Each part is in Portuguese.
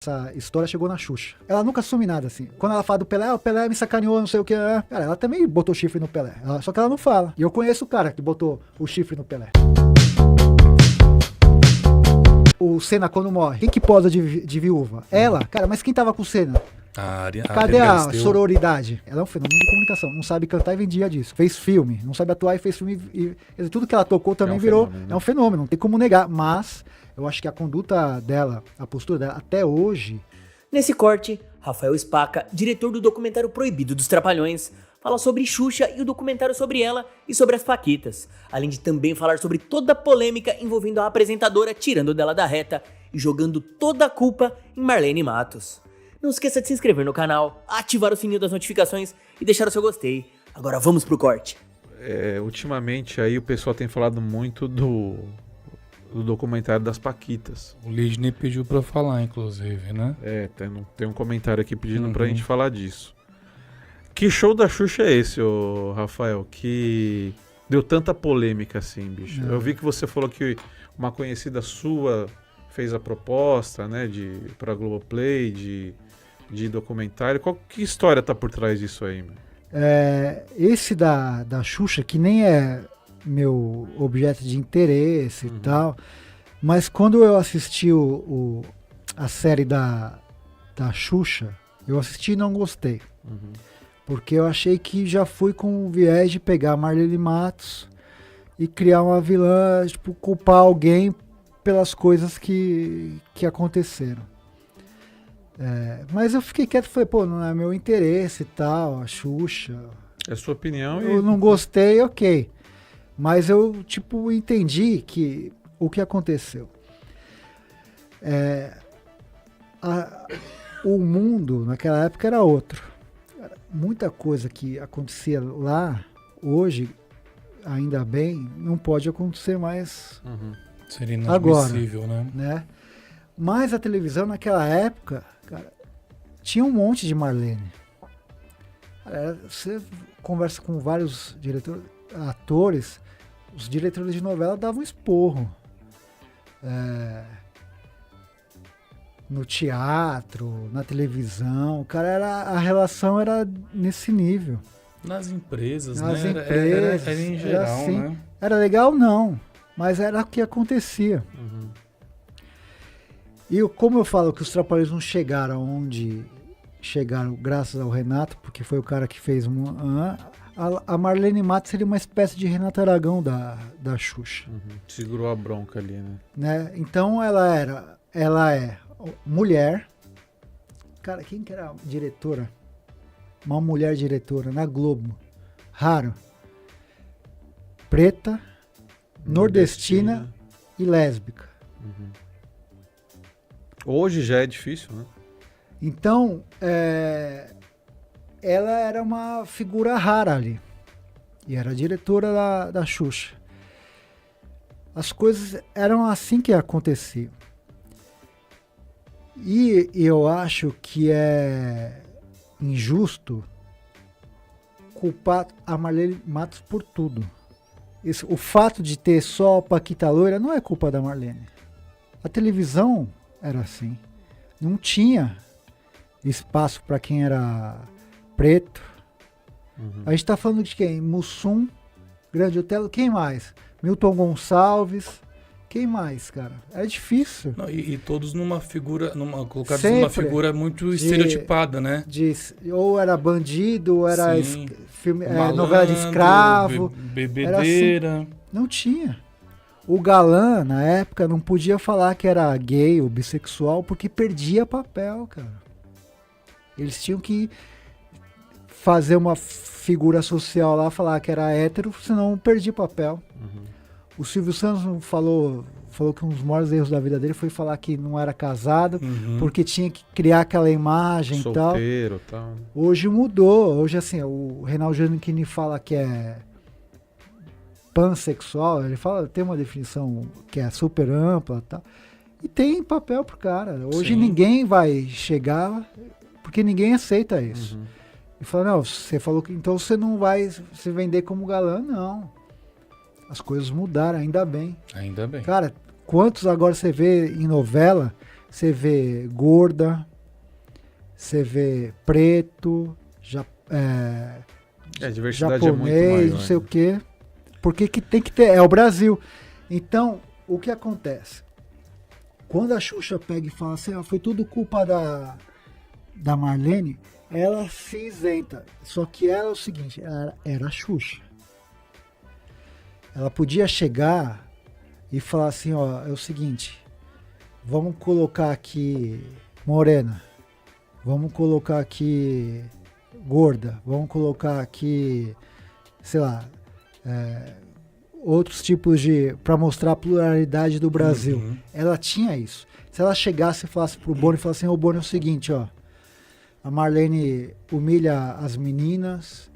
essa história chegou na Xuxa. Ela nunca assume nada, assim. Quando ela fala do Pelé, o Pelé me sacaneou, não sei o que. Cara, ela também botou chifre no Pelé. Só que ela não fala. E eu conheço o cara que botou o chifre no Pelé. O Senna, quando morre, quem que posa de viúva? Ela. Cara, mas quem tava com o Senna? Cadê a sororidade? Ela é um fenômeno de comunicação. Não sabe cantar e vendia disso. Fez filme. Não sabe atuar e fez filme. E tudo que ela tocou também virou. Fenômeno, né? É um fenômeno. Não tem como negar. Mas eu acho que a conduta dela, a postura dela, até hoje... Nesse corte, Rafael Spaca, diretor do documentário Proibido dos Trapalhões, fala sobre Xuxa e o documentário sobre ela e sobre as Paquitas, além de também falar sobre toda a polêmica envolvendo a apresentadora tirando dela da reta e jogando toda a culpa em Marlene Matos. Não esqueça de se inscrever no canal, ativar o sininho das notificações e deixar o seu gostei. Agora vamos pro corte. Ultimamente aí o pessoal tem falado muito do documentário das Paquitas. O Lidney pediu pra eu falar, inclusive, né? Tem um comentário aqui pedindo pra gente falar disso. Que show da Xuxa é esse, ô Rafael? Que deu tanta polêmica assim, bicho. Eu vi que você falou que uma conhecida sua fez a proposta, né, pra Globoplay, de documentário. Que história tá por trás disso aí, meu? Esse da Xuxa, que nem é meu objeto de interesse e tal, mas quando eu assisti a série da Xuxa, eu assisti e não gostei. Porque eu achei que já fui com o viés de pegar Marlene Matos e criar uma vilã, tipo, culpar alguém pelas coisas que aconteceram. Mas eu fiquei quieto e falei, pô, não é meu interesse e tal, a Xuxa. É a sua opinião. Eu não gostei, ok. Mas eu, tipo, entendi que o que aconteceu. O mundo naquela época era outro. Muita coisa que acontecia lá, hoje, ainda bem, não pode acontecer mais Seria inadmissível, agora, né? Mas a televisão naquela época, cara, tinha um monte de Marlene. Você conversa com vários atores, os diretores de novela davam esporro. No teatro, na televisão, a relação era nesse nível. Nas empresas, Nas né? empresas, era em geral, assim, né? Era legal, não, mas era o que acontecia. E como eu falo que os Trapalhões não chegaram onde chegaram graças ao Renato, porque foi o cara que fez a Marlene Matos seria uma espécie de Renato Aragão da Xuxa. Segurou a bronca ali, né? Então ela é mulher. Cara, quem que era a diretora? Uma mulher diretora na Globo. Raro. Preta, nordestina e lésbica. Hoje já é difícil, né? Então, ela era uma figura rara ali. E era diretora da Xuxa. As coisas eram assim que aconteciam. E eu acho que é injusto culpar a Marlene Matos por tudo. O fato de ter só Paquita Loira não é culpa da Marlene. A televisão era assim. Não tinha espaço para quem era preto. A gente tá falando de quem? Mussum, Grande Otelo, quem mais? Milton Gonçalves... Quem mais, cara? É difícil. Não, e todos numa figura, colocados sempre numa figura muito estereotipada, né? Ou era bandido, ou era malandro, novela de escravo. Bebedeira. Assim. Não tinha. O galã, na época, não podia falar que era gay ou bissexual porque perdia papel, cara. Eles tinham que fazer uma figura social lá, falar que era hétero, senão perdia papel. O Silvio Santos falou que um dos maiores erros da vida dele foi falar que não era casado, porque tinha que criar aquela imagem e tal. Solteiro e tal. Hoje mudou. Hoje, assim, o Reinaldo Giannichini fala que é pansexual, ele tem uma definição que é super ampla e tal. E tem papel pro cara. Hoje ninguém vai chegar, porque ninguém aceita isso. E fala, não, você falou que então você não vai se vender como galã, não. As coisas mudaram, ainda bem. Ainda bem. Cara, quantos agora você vê em novela você vê gorda, você vê preto, A diversidade é muito japonês, maior. não sei o quê. Porque que tem que ter, é o Brasil. Então, o que acontece? Quando a Xuxa pega e fala assim, foi tudo culpa da Marlene, ela se isenta. Só que ela é o seguinte, ela era a Xuxa. Ela podia chegar e falar assim, ó, é o seguinte, vamos colocar aqui morena, vamos colocar aqui gorda, vamos colocar aqui, sei lá, outros tipos para mostrar a pluralidade do Brasil. Uhum. Ela tinha isso. Se ela chegasse e falasse pro Boni, falasse assim, ô Boni, é o seguinte, ó, a Marlene humilha as meninas,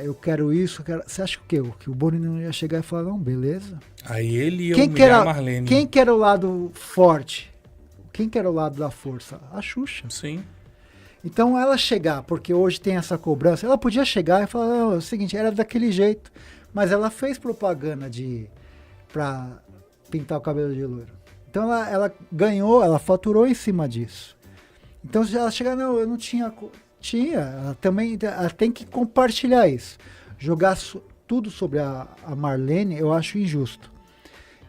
eu quero isso, você acha que o Boni não ia chegar e falar, não, beleza. Aí ele ia humilhar a Marlene. Quem que era o lado forte? Quem que era o lado da força? A Xuxa. Sim. Então ela chegar, porque hoje tem essa cobrança, ela podia chegar e falar, não, é o seguinte, era daquele jeito, mas ela fez propaganda pra pintar o cabelo de loiro. Então ela ganhou, ela faturou em cima disso. Então se ela chegar, não, eu não tinha... Ela tem que compartilhar isso. Jogar tudo sobre a Marlene, eu acho injusto.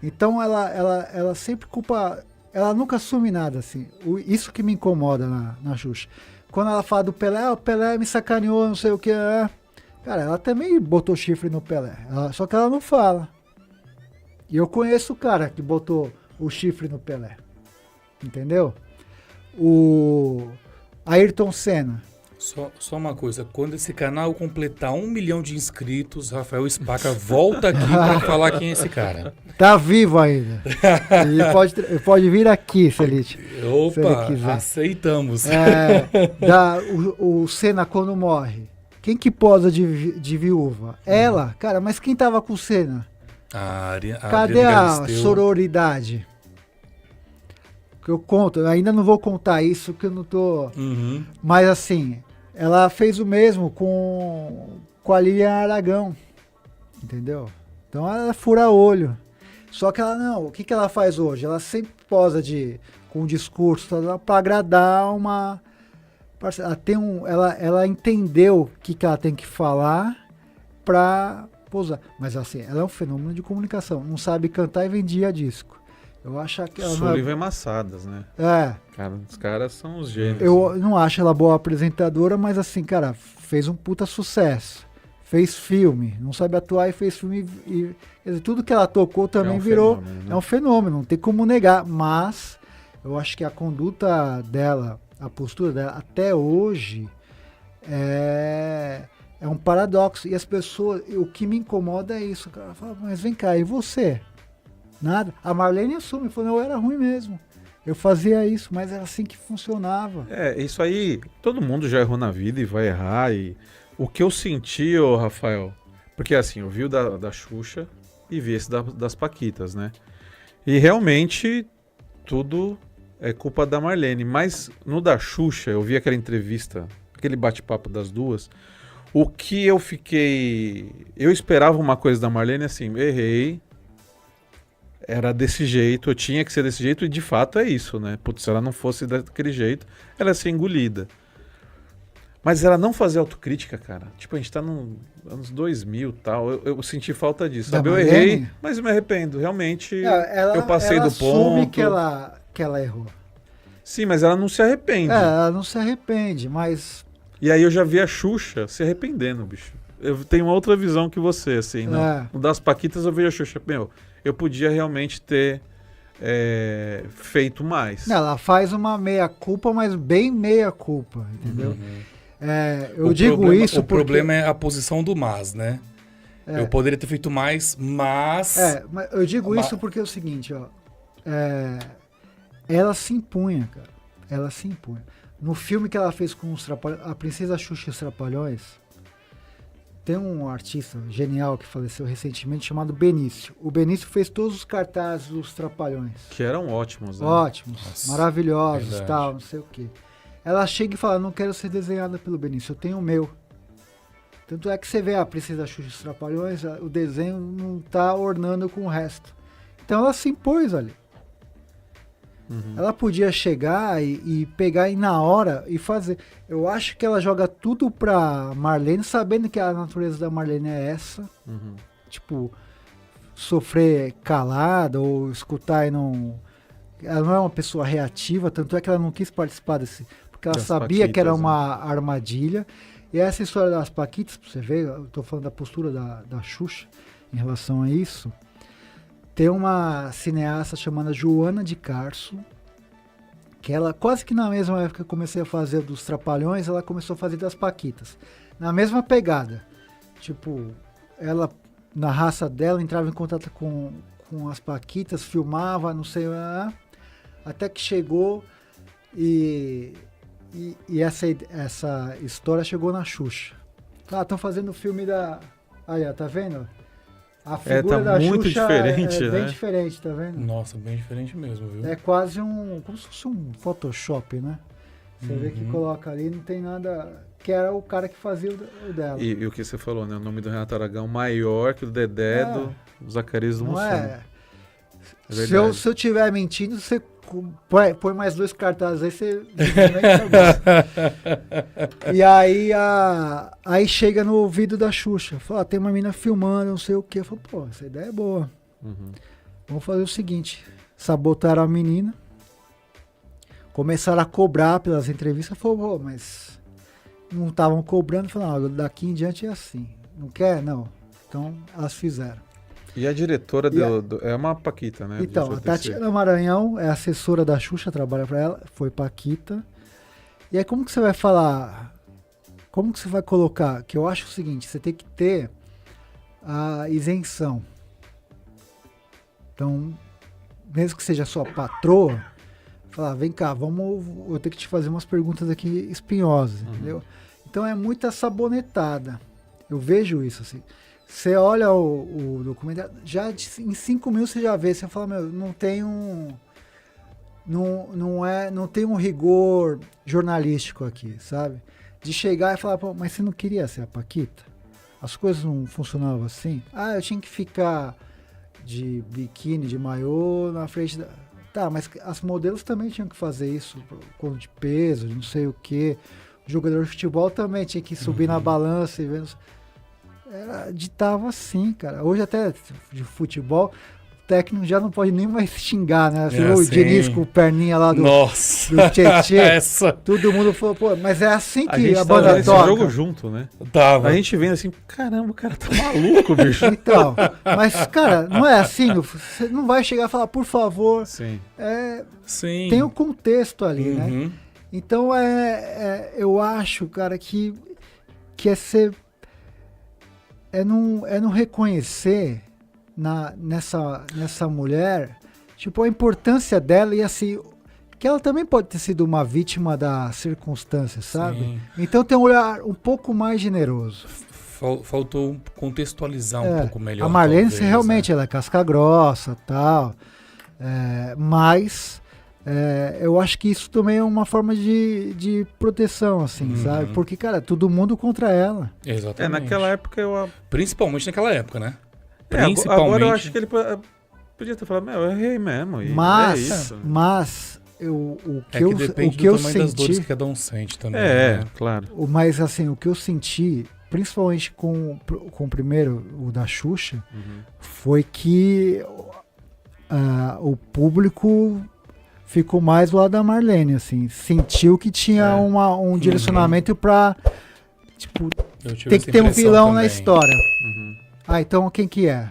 Então ela sempre culpa... Ela nunca assume nada, assim. Isso que me incomoda na Xuxa. Quando ela fala do Pelé, o Pelé me sacaneou, não sei o que. Cara, ela também botou chifre no Pelé. Só que ela não fala. E eu conheço o cara que botou o chifre no Pelé. Entendeu? O Ayrton Senna. Só uma coisa, quando esse canal completar 1 milhão de inscritos, Rafael Spaca volta aqui para falar quem é esse cara. Tá vivo ainda. Ele pode vir aqui, Celite. Opa, aceitamos. O Senna quando morre, quem que posa de viúva? Ela. Cara, mas quem tava com o Senna? Cadê a sororidade? Que eu conto, eu ainda não vou contar isso, que eu não tô... Uhum. Mas assim... Ela fez o mesmo com a Lilian Aragão, entendeu? Então ela fura olho. Só que ela não, o que ela faz hoje? Ela sempre posa com um discurso para agradar uma... Ela entendeu o que ela tem que falar para posar. Mas assim, ela é um fenômeno de comunicação. Não sabe cantar e vendia disco. Eu acho que ela Sullivan Massadas, né? Cara, os caras são os gênios. Eu não acho ela boa apresentadora, mas assim, cara, fez um puta sucesso. Fez filme, não sabe atuar e fez filme. Quer dizer, tudo que ela tocou também virou. Fenômeno, né? É um fenômeno, não tem como negar. Mas eu acho que a conduta dela, a postura dela, até hoje, é um paradoxo. E as pessoas, o que me incomoda é isso. Ela fala, mas vem cá, e você? Nada. A Marlene assume, falou, eu era ruim mesmo. Eu fazia isso, mas era assim que funcionava. Isso aí, todo mundo já errou na vida e vai errar. E o que eu senti, Rafael, porque assim, eu vi o da Xuxa e vi esse das Paquitas, né? E realmente tudo é culpa da Marlene. Mas no da Xuxa, eu vi aquela entrevista, aquele bate-papo das duas. O que eu fiquei... Eu esperava uma coisa da Marlene assim, errei. Era desse jeito, eu tinha que ser desse jeito, e de fato é isso, né? Putz, se ela não fosse daquele jeito, ela ia ser engolida. Mas ela não fazer autocrítica, cara. Tipo, a gente tá nos anos 2000 e tal. Eu senti falta disso, sabe? Eu errei, mas eu me arrependo. Realmente, eu passei do ponto. Ela assume que ela errou. Sim, mas ela não se arrepende. Ela não se arrepende, mas... E aí eu já vi a Xuxa se arrependendo, bicho. Eu tenho uma outra visão que você, assim. No das Paquitas eu vejo a Xuxa, eu podia realmente ter feito mais. Ela faz uma meia-culpa, mas bem meia-culpa, entendeu? Uhum. O problema é a posição do mas, né? Eu poderia ter feito mais, mas... mas eu digo isso porque é o seguinte, ó. Ela se impunha, cara. Ela se impunha. No filme que ela fez com os Trapalhões, a Princesa Xuxa e os Trapalhões, tem um artista genial que faleceu recentemente chamado Benício. O Benício fez todos os cartazes dos Trapalhões. Que eram ótimos, né? Ótimos, Nossa, maravilhosos, verdade. tal, não sei o quê. Ela chega e fala, não quero ser desenhada pelo Benício, eu tenho o meu. Tanto é que você vê a Princesa Xuxa e os Trapalhões, o desenho não tá ornando com o resto. Então ela se impôs ali. Ela podia chegar e pegar e na hora e fazer. Eu acho que ela joga tudo pra Marlene, sabendo que a natureza da Marlene é essa. Tipo, sofrer calada ou escutar e não... Ela não é uma pessoa reativa, tanto é que ela não quis participar desse... Porque ela sabia que era uma armadilha. E essa história das paquitas, pra você ver, eu tô falando da postura da Xuxa em relação a isso. Tem uma cineasta chamada Joana de Carso, que ela, quase que na mesma época que eu comecei a fazer dos Trapalhões, ela começou a fazer das paquitas. Na mesma pegada. Tipo, ela, na raça dela, entrava em contato com as paquitas, filmava, não sei, até que chegou e essa história chegou na Xuxa. Estão fazendo o filme da... Aí, ó, tá vendo? A figura tá da muito Xuxa diferente, é bem né? diferente, tá vendo? Nossa, bem diferente mesmo, viu? É quase como se fosse um Photoshop, né? Você vê que coloca ali, não tem nada... Que era o cara que fazia o dela. E o que você falou, né? O nome do Renato Aragão maior que o do Dedé do Zacarias do Não Mussum. é? É Se verdade. eu tiver mentindo, você põe mais 2 cartazes aí, você dificilmente E aí chega no ouvido da Xuxa, fala, tem uma mina filmando, não sei o que. Eu falo, pô, essa ideia é boa. Vamos fazer o seguinte, sabotaram a menina, começaram a cobrar pelas entrevistas, falou, pô, mas não estavam cobrando, falaram, daqui em diante é assim. Não quer? Não. Então elas fizeram. E a diretora é uma paquita, né? Então, a Tatiana Maranhão é assessora da Xuxa, trabalha para ela, foi paquita. E aí como que você vai falar, como que você vai colocar, que eu acho o seguinte, você tem que ter a isenção. Então, mesmo que seja sua patroa, falar, vem cá, eu tenho que te fazer umas perguntas aqui espinhosas, entendeu? Então é muita sabonetada. Eu vejo isso, assim. Você olha o documentário, já em 5 minutos você já vê, você fala, meu, não tem um rigor jornalístico aqui, sabe? De chegar e falar, pô, mas você não queria ser a paquita? As coisas não funcionavam assim? Ah, eu tinha que ficar de biquíni, de maiô na frente da... Tá, mas as modelos também tinham que fazer isso, com de peso, não sei o quê. O jogador de futebol também tinha que subir na balança e ver... ditava assim, cara. Hoje até de futebol, o técnico já não pode nem mais xingar, né? Você viu o Diniz com o perninha lá do Tietê. Todo mundo falou, pô, mas é assim que a banda esse toca. jogo junto, né? Tava. A gente vendo assim, caramba, o cara tá maluco, bicho. Então, mas, cara, não é assim. Você não vai chegar e falar, por favor. Sim. Sim. Tem um contexto ali, né? Então, eu acho, cara, que é ser... É não reconhecer nessa mulher, tipo, a importância dela e assim, que ela também pode ter sido uma vítima da circunstância, sabe? Sim. Então tem um olhar um pouco mais generoso. Faltou contextualizar um pouco melhor. A Marlene talvez, realmente ela é casca grossa e tal, mas eu acho que isso também é uma forma de proteção, assim, sabe? Porque, cara, todo mundo contra ela. Exatamente. Naquela época Principalmente naquela época, né? Agora eu acho que ele podia ter falado, eu errei mesmo. Mas, é isso. o que depende que eu do tamanho das dores senti... que cada um sente também. né? Claro. Mas, assim, o que eu senti, principalmente com o primeiro, o da Xuxa, foi que o público... ficou mais do lado da Marlene, assim. Sentiu que tinha um direcionamento pra... Tipo, tem que ter um vilão na história. Ah, então quem que é?